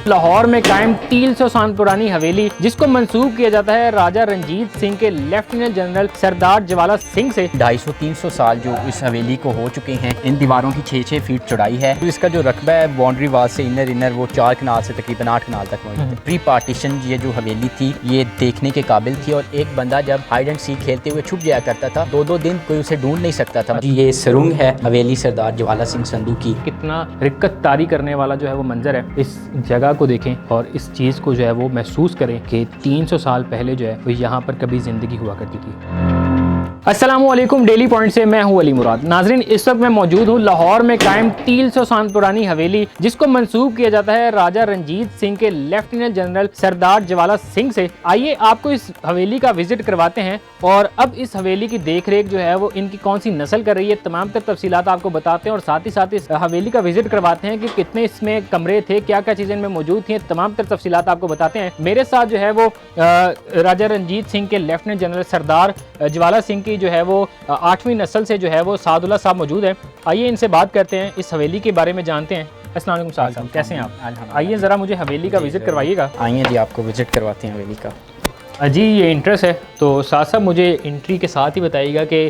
लाहौर में कायम 300 साल पुरानी हवेली, जिसको मंसूब किया जाता है राजा रंजीत सिंह के लेफ्टिनेंट जनरल सरदार ज्वाला सिंह से। 250-300 साल जो इस हवेली को हो चुके हैं। इन दीवारों की 6-6 फीट चौड़ाई है। तो इसका जो रकबा है बाउंड्री वाल से इनर वो 4 कनाल से तकरीबन 8 कनाल तक मौजूद है। प्री पार्टीशन ये जो हवेली थी ये देखने के काबिल थी और एक बंदा जब हाइड एंड सीक खेलते हुए छुप जाया करता था, 2-2 दिन कोई उसे ढूंढ नहीं सकता था। ये सुरंग है हवेली सरदार ज्वाला सिंह संधू की। कितना रिक्कत तारी करने वाला जो है वो मंजर है। इस जगह को देखें और इस चीज़ को जो है वो महसूस करें कि 300 साल पहले जो है वो यहाँ पर कभी ज़िंदगी हुआ करती थी। अस्सलामुअलैकुम, डेली पॉइंट से मैं हूँ अली मुराद। नाजरीन, इस वक्त मैं मौजूद हूँ लाहौर में कायम 300 साल पुरानी हवेली, जिसको मंसूब किया जाता है राजा रंजीत सिंह के लेफ्टिनेंट जनरल सरदार ज्वाला सिंह से। आइए आपको इस हवेली का विजिट करवाते हैं और अब इस हवेली की देख रेख जो है वो इनकी कौन सी नस्ल कर रही है, तमाम तर तफसीलात आपको बताते हैं और साथ ही साथ इस हवेली का विजिट करवाते हैं कि कितने इसमें कमरे थे, क्या क्या चीज़ें इनमें मौजूद थी, तमाम तर तफसीलात आपको बताते हैं। मेरे साथ जो है वो राजा रंजीत सिंह के लेफ्टिनेंट जनरल सरदार ज्वाला सिंह की जो है वो 8वीं नस्ल से जो है वो सादुल्ला साहब मौजूद है। आइए इनसे बात करते हैं, इस हवेली के बारे में जानते हैं। अस्सलाम वालेकुम साहब, कैसे हैं आप? आइए ज़रा मुझे हवेली का विज़िट करवाइएगा। आइए जी, आपको विज़िट करवाते हैं हवेली का। जी, ये इंटरेस्ट है तो साथ साथ मुझे एंट्री के साथ ही बताइएगा कि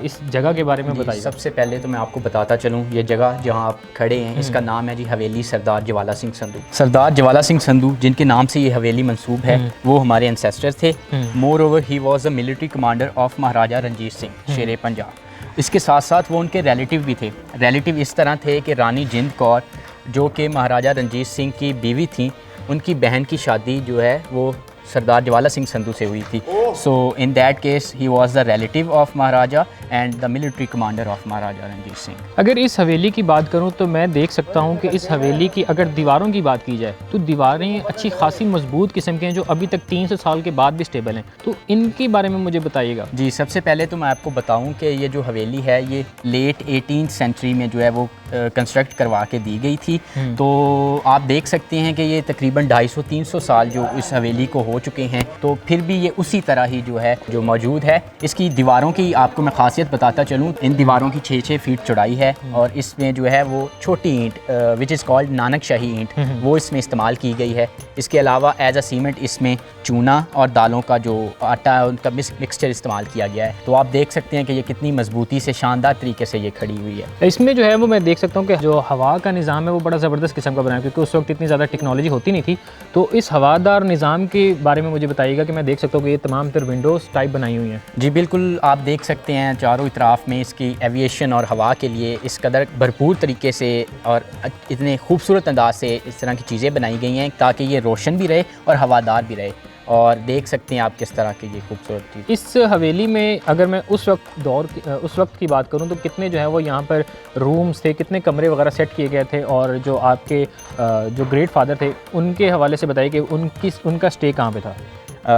इस जगह के बारे में बताइए। सबसे पहले तो मैं आपको बताता चलूँ, ये जगह जहाँ आप खड़े हैं इसका नाम है जी हवेली सरदार ज्वाला सिंह संधू। सरदार ज्वाला सिंह संधू जिनके नाम से ये हवेली मंसूब है वो हमारे एंसेस्टर थे। More over he was a military commander of Maharaja Ranjit Singh Sher Punjab. इसके साथ साथ वो उनके रिलेटिव भी थे। रिलेटिव इस तरह थे कि रानी जिंद कौर जो कि महाराजा रंजीत सिंह की बीवी थी, उनकी बहन की शादी जो है वो सरदार ज्वाला सिंह संधू से हुई थी। So in that case he was the relative of Maharaja and the military commander of Maharaja Ranjit Singh. अगर इस हवेली की बात करूं तो मैं देख सकता हूं कि इस हवेली की अगर दीवारों की बात की जाए तो दीवारें अच्छी खासी मजबूत किस्म के हैं जो अभी तक 300 साल के बाद भी स्टेबल हैं। तो इनके बारे में मुझे बताइएगा। जी, सबसे पहले तो मैं आपको बताऊं कि ये जो हवेली है ये लेट 18th सेंचुरी में जो है वो कंस्ट्रक्ट करवा के दी गई थी। तो आप देख सकते हैं कि ये तकरीबन 250-300 साल जो इस हवेली को हो चुके हैं, तो फिर भी ये उसी तरह ही जो है जो मौजूद है। इसकी दीवारों की आपको मैं खासियत बताता चलूँ, इन दीवारों की 6-6 फीट चौड़ाई है और इसमें जो है वो छोटी ईंट विच इज़ कॉल्ड नानक शाही ईंट वो इसमें इस्तेमाल की गई है। इसके अलावा एज अ सीमेंट इसमें चूना और दालों का जो आटा है उनका मिक्सचर इस्तेमाल किया गया है। तो आप देख सकते हैं कि ये कितनी मजबूती से शानदार तरीके से ये खड़ी हुई है। इसमें जो है वो मैं देख सकता हूँ कि जो हवा का निज़ाम है वो बड़ा ज़बरदस्त किस्म का बना है, क्योंकि उस वक्त इतनी ज़्यादा टेक्नोलॉजी होती नहीं थी। तो इस हवादार निज़ाम के बारे में मुझे बताइएगा कि मैं देख सकता हूँ कि ये तमाम तर विंडोज़ टाइप बनाई हुई हैं। जी बिल्कुल, आप देख सकते हैं चारों इतराफ़ में इसकी एविएशन और हवा के लिए इस कदर भरपूर तरीके से और इतने खूबसूरत अंदाज से इस तरह की चीज़ें बनाई गई हैं ताकि ये रोशन भी रहे और हवादार भी रहे। और देख सकते हैं आप किस तरह की ये खूबसूरत चीज़। इस हवेली में अगर मैं उस वक्त की बात करूं तो कितने जो है वो यहाँ पर रूम्स थे, कितने कमरे वगैरह सेट किए गए थे, और जो आपके जो ग्रेट फादर थे उनके हवाले से बताइए कि उनका स्टे कहाँ पे था।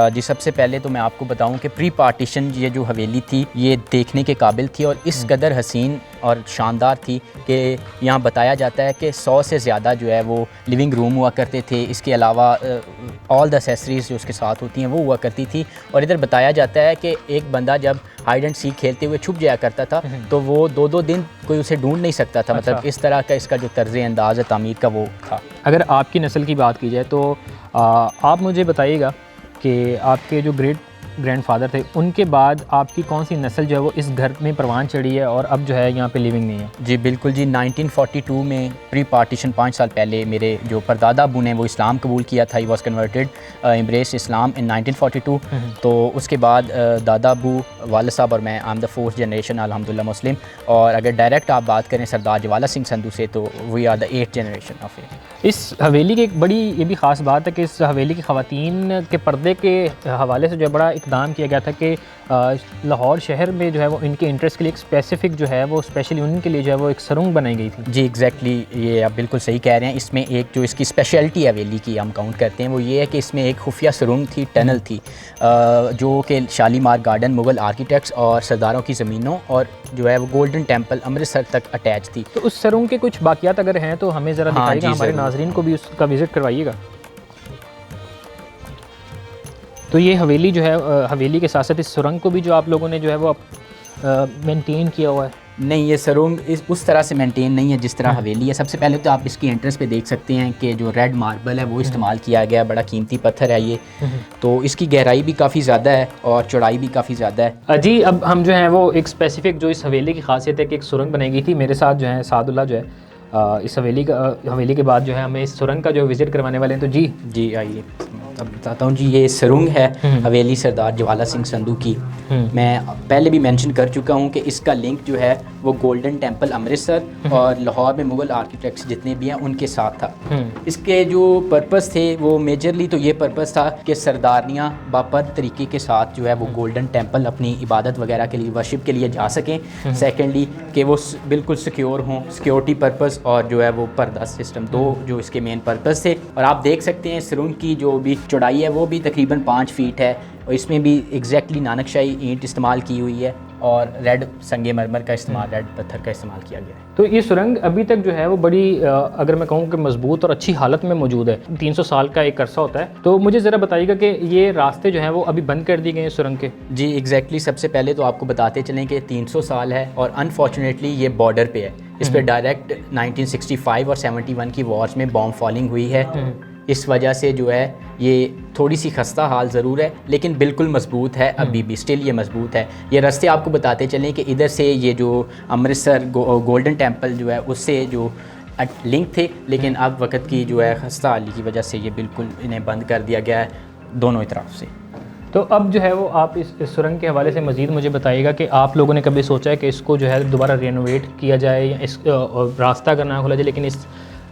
जी, सबसे पहले तो मैं आपको बताऊं कि प्री पार्टीशन ये जो हवेली थी ये देखने के काबिल थी और इस कदर हसीन और शानदार थी कि यहाँ बताया जाता है कि 100 से ज़्यादा जो है वो लिविंग रूम हुआ करते थे। इसके अलावा ऑल द एसेसरीज़ जो उसके साथ होती हैं वो हुआ करती थी। और इधर बताया जाता है कि एक बंदा जब हाइड एंड सीक खेलते हुए छुप जाया करता था तो वो 2-2 दिन कोई उसे ढूंढ नहीं सकता था। मतलब इस तरह का इसका जो तर्ज़ अंदाज़ तामीर का वो था। अगर आपकी नस्ल की बात की जाए तो आप मुझे बताइएगा कि आपके जो ग्रैंडफादर थे उनके बाद आपकी कौन सी नस्ल जो है वो इस घर में परवान चढ़ी है और अब जो है यहाँ पे लिविंग नहीं है। जी बिल्कुल जी, 1942 में प्री पार्टीशन 5 साल पहले मेरे जो परदादा अबू ने वो इस्लाम कबूल किया था। ही वॉज कन्वर्टेड एम्ब्रेस इस्लाम इन 1942। तो उसके बाद दादा अबू वाले साहब और मैं I am the 4th generation अल्हम्दुलिल्लाह मुस्लिम। और अगर डायरेक्ट आप बात करें सरदार ज्वाला सिंह संधू से तो we are the 8th generation of it. इस हवेली की एक बड़ी ये भी ख़ास बात है कि इस हवेली की ख़वातीन के पर्दे के हवाले से जो है बड़ा इक़दाम किया गया था कि लाहौर शहर में जो है वो इनके इंटरेस्ट के लिए एक स्पेसिफ़िक जो है वो स्पेशली उनके लिए जो है वो एक सुरंग बनाई गई थी। जी एग्जैक्टली, ये आप बिल्कुल सही कह रहे हैं। इसमें एक जो इसकी स्पेशलिटी हवेली की हम काउंट करते हैं वो ये है कि इसमें एक खुफिया सुरंग थी, टनल थी, जो कि शालीमार गार्डन, मुग़ल आर्किटेक्ट्स और सरदारों की ज़मीनों और जो है वो गोल्डन टेम्पल अमृतसर तक अटैच थी। तो उस सुरंग के कुछ बाकियात अगर हैं तो हमें ज़रा दिखाइएगा, हमारे नाज़रीन को भी उसका विज़िट करवाइएगा। तो ये हवेली जो है हवेली के साथ साथ इस सुरंग को भी जो आप लोगों ने जो है वो मेंटेन किया हुआ है। नहीं, ये सुरंग उस तरह से मेंटेन नहीं है जिस तरह हवेली है। सबसे पहले तो आप इसकी एंट्रेंस पे देख सकते हैं कि जो रेड मार्बल है वो इस्तेमाल किया गया, बड़ा कीमती पत्थर है ये। तो इसकी गहराई भी काफ़ी ज़्यादा है और चौड़ाई भी काफ़ी ज़्यादा है। जी, अब हम जो है वो एक स्पेसिफिक जो इस हवेली की खासियत है कि एक सुरंग बनाई गई थी। मेरे साथ जो है सादुल्ला जो है इस हवेली के बाद जो है हमें इस सुरंग का जो विज़िट करवाने वाले हैं। तो जी आइए अब बताता हूँ जी। ये सुरंग है हवेली सरदार ज्वाला सिंह संधू की। मैं पहले भी मेंशन कर चुका हूँ कि इसका लिंक जो है वो गोल्डन टेम्पल अमृतसर और लाहौर में मुग़ल आर्किटेक्ट्स जितने भी हैं उनके साथ था। इसके जो पर्पस थे वो मेजरली तो ये पर्पस था कि सरदारनियाँ बापर तरीके के साथ जो है वो गोल्डन टेम्पल अपनी इबादत वगैरह के लिए, वर्शिप के लिए जा सकें। सेकेंडली कि वो बिल्कुल सिक्योर हों, सिक्योरिटी पर्पस और जो है वो पर्दा सिस्टम, दो जो इसके मेन पर्पस थे। और आप देख सकते हैं सुरंग की जो भी चौड़ाई है वो भी तकरीबन 5 फीट है और इसमें भी एग्जैक्टली नानकशाही ईंट इस्तेमाल की हुई है और रेड संगे मरमर का इस्तेमाल, रेड पत्थर का इस्तेमाल किया गया है। तो ये सुरंग अभी तक जो है वो बड़ी अगर मैं कहूँ कि मजबूत और अच्छी हालत में मौजूद है। 300 साल का एक अरसा होता है। तो मुझे ज़रा बताइएगा कि ये रास्ते जो हैं वो अभी बंद कर दिए गए हैं सुरंग के? जी एग्जैक्टली। सबसे पहले तो आपको बताते चलें कि 300 साल है और अनफॉर्चुनेटली ये बॉर्डर पे है। इस पर डायरेक्ट 1965 और 71 की वॉर्स में बॉम्ब फॉलिंग हुई है। इस वजह से जो है ये थोड़ी सी खस्ता हाल ज़रूर है लेकिन बिल्कुल मजबूत है, अभी भी स्टिल ये मजबूत है। ये रास्ते आपको बताते चलें कि इधर से ये जो अमृतसर गोल्डन टेम्पल जो है उससे जो लिंक थे, लेकिन अब वक्त की जो है खस्ता हाली की वजह से ये बिल्कुल इन्हें बंद कर दिया गया है दोनों तरफ से। तो अब जो है वो आप इस सुरंग के हवाले से मज़ीद मुझे बताइएगा कि आप लोगों ने कभी सोचा है कि इसको जो है दोबारा रेनोवेट किया जाए या इस रास्ता करना खोला जाए, लेकिन इस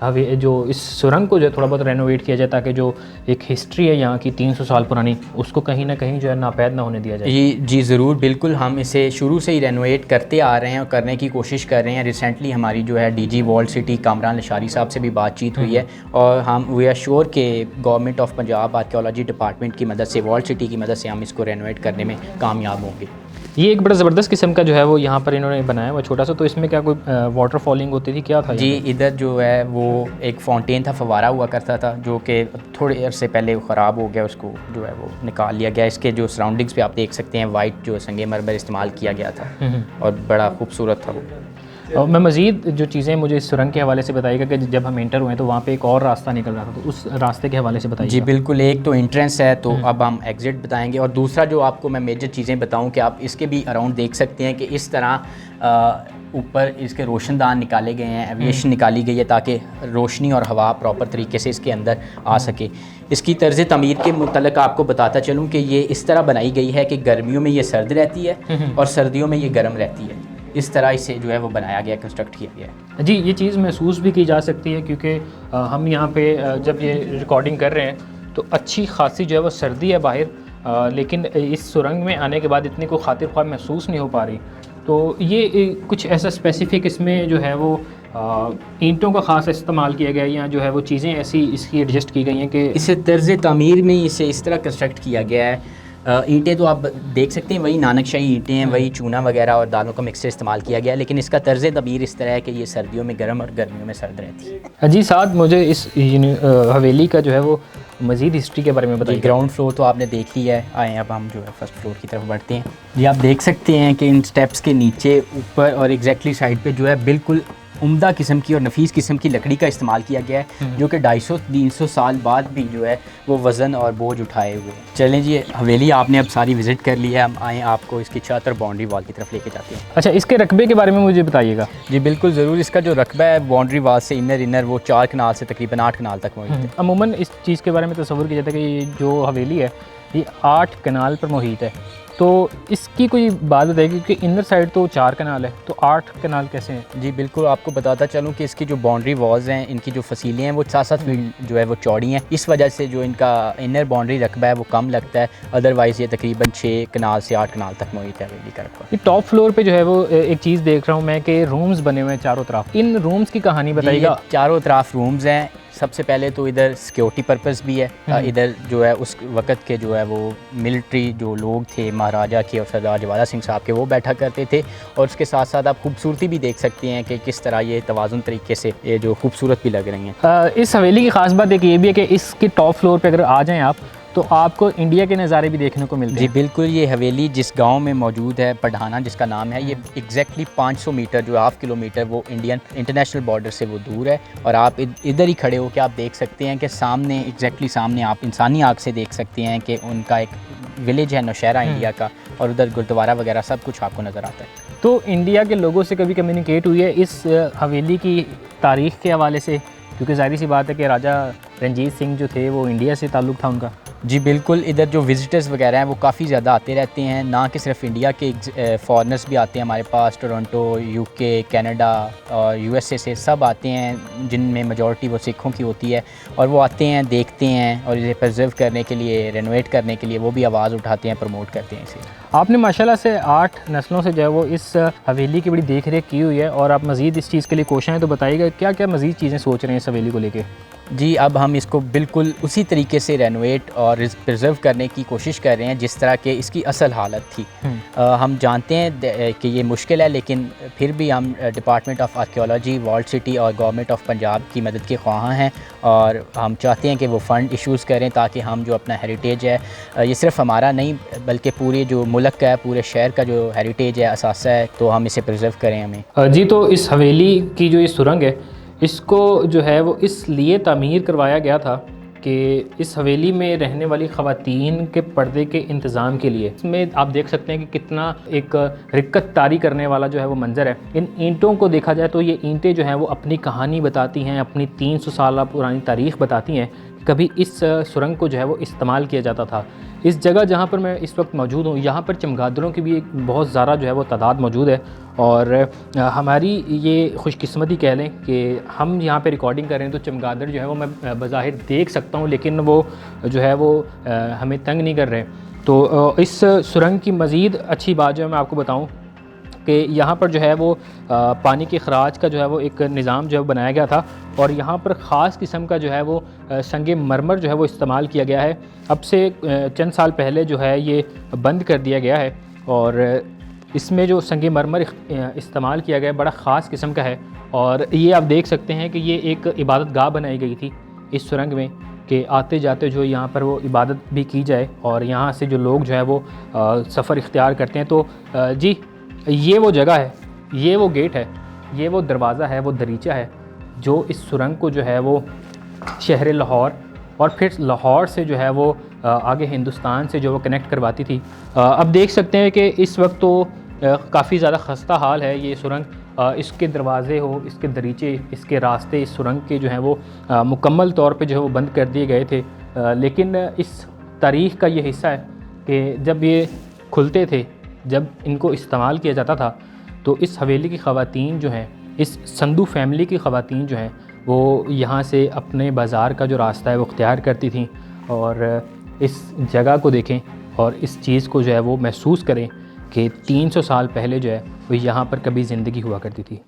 जो इस सुरंग को जो है थोड़ा बहुत रेनोवेट किया जाए ताकि जो एक हिस्ट्री है यहाँ की 300 साल पुरानी उसको कहीं ना कहीं जो है नापैद ना होने दिया जाए? जी ज़रूर, बिल्कुल। हम इसे शुरू से ही रेनोवेट करते आ रहे हैं और करने की कोशिश कर रहे हैं। रिसेंटली हमारी जो है DG world city Kamran Lashari साहब से भी बातचीत हुई है और हम वी आर श्योर के government of Punjab archaeology department की मदद से, वर्ल्ड सिटी की मदद से हम इसको रेनोवेट करने में कामयाब होंगे। ये एक बड़ा ज़बरदस्त किस्म का जो है वो यहाँ पर इन्होंने बनाया हुआ छोटा सा। तो इसमें क्या कोई वाटर फॉलिंग होती थी, क्या था? जी इधर जो है वो एक फाउंटेन था, फवारा हुआ करता था जो कि थोड़े अरसे पहले ख़राब हो गया, उसको जो है वो निकाल लिया गया। इसके जो सराउंडिंग्स पे आप देख सकते हैं वाइट जो संगे मरमर इस्तेमाल किया गया था और बड़ा खूबसूरत था वो। और मैं मज़ीद जो चीज़ें मुझे इस सुरंग के हवाले से बताइएगा कि जब हम एंटर हुए तो वहाँ पे एक और रास्ता निकल रहा था, तो उस रास्ते के हवाले से बताइए। जी बिल्कुल, एक तो एंट्रेंस है तो अब हम एग्ज़िट बताएंगे और दूसरा जो आपको मैं मेजर चीज़ें बताऊं कि आप इसके भी अराउंड देख सकते हैं कि इस तरह ऊपर इसके रोशनदान निकाले गए हैं, एविएशन निकाली गई है ताकि रोशनी और हवा प्रॉपर तरीके से इसके अंदर आ सके। इसकी तर्ज़ तमीर के मुतल्लिक़ आपको बताता चलूँ कि ये इस तरह बनाई गई है कि गर्मियों में ये सर्द रहती है और सर्दियों में ये गर्म रहती है। इस तरह इसे जो है वो बनाया गया, कंस्ट्रक्ट किया गया है। जी, ये चीज़ महसूस भी की जा सकती है क्योंकि हम यहाँ पे जब ये रिकॉर्डिंग कर रहे हैं तो अच्छी खासी जो है वो सर्दी है बाहर, लेकिन इस सुरंग में आने के बाद इतनी कोई खातिर ख्वाह महसूस नहीं हो पा रही। तो ये कुछ ऐसा स्पेसिफ़िक इसमें जो है वो ईंटों का ख़ास इस्तेमाल किया गया है या जो है वो चीज़ें ऐसी इसकी एडजस्ट की गई हैं कि इसे तर्ज़ तामीर में इसे इस तरह कंस्ट्रक्ट किया गया है। ईंटें तो आप देख सकते हैं वही नानकशाही ईंटें हैं, वही चूना वगैरह और दालों का मिक्सचर इस्तेमाल किया गया है, लेकिन इसका तर्ज़ तमीर इस तरह है कि ये सर्दियों में गर्म और गर्मियों में सर्द रहती है। जी, साथ मुझे इस हवेली का जो है वो मज़ीद हिस्ट्री के बारे में बताइए। ग्राउंड फ्लोर तो आपने देख लिया है, आए अब हम जो है फर्स्ट फ्लोर की तरफ बढ़ते हैं। ये आप देख सकते हैं कि इन स्टेप्स के नीचे, ऊपर और एग्जैक्टली साइड पे जो है बिल्कुल उम्दा किस्म की और नफीस किस्म की लकड़ी का इस्तेमाल किया गया है जो कि 250-300 साल बाद भी जो है वो वज़न और बोझ उठाए हुए हैं। चलें जी, हवेली आपने अब सारी विज़िट कर ली है, हम आएँ आपको इसकी छत और बाउंड्री वॉल की तरफ लेके जाते हैं। अच्छा, इसके रकबे के बारे में मुझे बताइएगा। जी बिल्कुल ज़रूर। इसका जो रकबा है बाउंड्री वॉल से इनर वो 4 कनाल से तकरीबन 8 कनाल तक मौजूद है। अमूमन इस चीज़ के बारे में तस्वुर किया जाता है कि ये जो हवेली है ये 8 कनाल पर मुहित है, तो इसकी कोई बात बताइए क्योंकि इनर साइड तो 4 कनाल है, तो 8 कनाल कैसे हैं? जी बिल्कुल, आपको बताता चलूँ कि इसकी जो बाउंड्री वॉल्स हैं, इनकी जो फसीलें हैं वो 7-7 फीट जो है वो चौड़ी हैं। इस वजह से जो इनका इनर बाउंड्री रकबा है वो कम लगता है, अदरवाइज़ ये तकरीबन 6 कनाल से 8 कनाल तक मुहित है हवेली का रकबा। ये टॉप फ्लोर पे जो है वो एक चीज़ देख रहा हूँ मैं कि रूम्स बने हुए हैं चारों तरफ। इन रूम्स की कहानी बताइएगा। चारों तरफ रूम्स हैं। सबसे पहले तो इधर सिक्योरिटी पर्पस भी है। इधर जो है उस वक़्त के जो है वो मिलिट्री जो लोग थे महाराजा के और सरदार ज्वाला सिंह साहब के, वो बैठा करते थे। और उसके साथ साथ आप खूबसूरती भी देख सकते हैं कि किस तरह ये तवाज़ुन तरीके से ये जो खूबसूरत भी लग रही हैं। इस हवेली की ख़ास बात एक ये भी है कि इसके टॉप फ्लोर पे अगर आ जाएं आप तो आपको इंडिया के नज़ारे भी देखने को मिलते जी हैं। बिल्कुल, ये हवेली जिस गांव में मौजूद है, पढ़ाना जिसका नाम है, ये एग्जैक्टली 500 मीटर जो हाफ़ किलोमीटर वो इंडियन इंटरनेशनल बॉर्डर से वो दूर है। और आप इधर ही खड़े हो के आप देख सकते हैं कि सामने एग्जैक्टली सामने आप इंसानी आँख से देख सकते हैं कि उनका एक विलेज है नौशहरा इंडिया का, और उधर गुरुद्वारा वगैरह सब कुछ आपको नज़र आता है। तो इंडिया के लोगों से कभी कम्युनिकेट हुई है इस हवेली की तारीख़ के हवाले से, क्योंकि ज़ाहिर सी बात है कि राजा रंजीत सिंह जो थे वो इंडिया से ताल्लुक़ था उनका। जी बिल्कुल, इधर जो विज़िटर्स वगैरह हैं वो काफ़ी ज़्यादा आते रहते हैं, ना कि सिर्फ इंडिया के फॉरेनर्स भी आते हैं हमारे पास, टोरंटो, यूके, कनाडा और यूएसए से सब आते हैं, जिनमें मेजॉरिटी वो सिखों की होती है। और वो आते हैं, देखते हैं, और इसे प्रिजर्व करने के लिए, रेनोवेट करने के लिए वो भी आवाज़ उठाते हैं, प्रमोट करते हैं इसे। आपने माशाल्लाह से 8 नस्लों से जो है वो इस हवेली की बड़ी देख रेख की हुई है, और आप मज़ीद इस चीज़ के लिए कोशिश हैं, तो बताइएगा क्या क्या मज़ीद चीज़ें सोच रहे हैं इस हवेली को लेके। जी, अब हम इसको बिल्कुल उसी तरीके से रेनोवेट और प्रिजर्व करने की कोशिश कर रहे हैं जिस तरह के इसकी असल हालत थी। हम जानते हैं कि ये मुश्किल है, लेकिन फिर भी हम department of archaeology, walled city और गवर्नमेंट ऑफ पंजाब की मदद के ख्वाहां हैं, और हम चाहते हैं कि वो फ़ंड इशूज़ करें ताकि हम जो अपना हेरिटेज है, ये सिर्फ हमारा नहीं बल्कि पूरे जो मुल्क का है, पूरे शहर का जो हेरिटेज है, असासा है, तो हम इसे प्रिजर्व करें हमें। जी, तो इस हवेली की जो ये सुरंग है, इसको जो है वो इसलिए तामीर करवाया गया था कि इस हवेली में रहने वाली ख़वातीन के पर्दे के इंतज़ाम के लिए। इसमें आप देख सकते हैं कि कितना एक रिक्कत तारी करने वाला जो है वो मंज़र है। इन ईंटों को देखा जाए तो ये ईंटें जो हैं वो अपनी कहानी बताती हैं, अपनी 300 साल पुरानी तारीख़ बताती हैं। कभी इस सुरंग को जो है वो इस्तेमाल किया जाता था। इस जगह जहाँ पर मैं इस वक्त मौजूद हूँ, यहाँ पर चमगादड़ों की भी एक बहुत ज़्यादा जो है वो तादाद मौजूद है, और हमारी ये खुशकिस्मती कह लें कि हम यहाँ पे रिकॉर्डिंग कर रहे हैं, तो चमगादड़ जो है वो मैं बज़ाहिर देख सकता हूँ, लेकिन वो जो है वो हमें तंग नहीं कर रहे। तो इस सुरंग की मज़ीद अच्छी बात जो है मैं आपको बताऊँ कि यहाँ पर जो है वो पानी के खराज का जो है वो एक निज़ाम जो है बनाया गया था, और यहाँ पर ख़ास किस्म का जो है वो संगे मरमर जो है वो इस्तेमाल किया गया है। अब से चंद साल पहले जो है ये बंद कर दिया गया है, और इसमें जो संगे मरमर इस्तेमाल किया गया है बड़ा ख़ास किस्म का है। और ये आप देख सकते हैं कि ये एक इबादत गाह बनाई गई थी इस सुरंग में, कि आते जाते जो यहाँ पर वो इबादत भी की जाए, और यहाँ से जो लोग जो है वो सफ़र इख्तियार करते हैं। तो जी, ये वो जगह है, ये वो गेट है, ये वो दरवाज़ा है, वो दरीचा है जो इस सुरंग को जो है वो शहर लाहौर और फिर लाहौर से जो है वो आगे हिंदुस्तान से जो वो कनेक्ट करवाती थी। अब देख सकते हैं कि इस वक्त तो काफ़ी ज़्यादा खस्ता हाल है ये सुरंग। इसके दरवाज़े हो, इसके दरीचे, इसके रास्ते इस सुरंग के जो हैं वो मुकम्मल तौर पे जो है वो बंद कर दिए गए थे। लेकिन इस तारीख़ का ये हिस्सा है कि जब ये खुलते थे, जब इनको इस्तेमाल किया जाता था, तो इस हवेली की ख़वातीन जो हैं, इस संधू फैमिली की ख़वातीन जो हैं, वो यहाँ से अपने बाज़ार का जो रास्ता है वो अख्तियार करती थीं। और इस जगह को देखें और इस चीज़ को जो है वो महसूस करें कि 300 साल पहले जो है वो यहाँ पर कभी ज़िंदगी हुआ करती थी।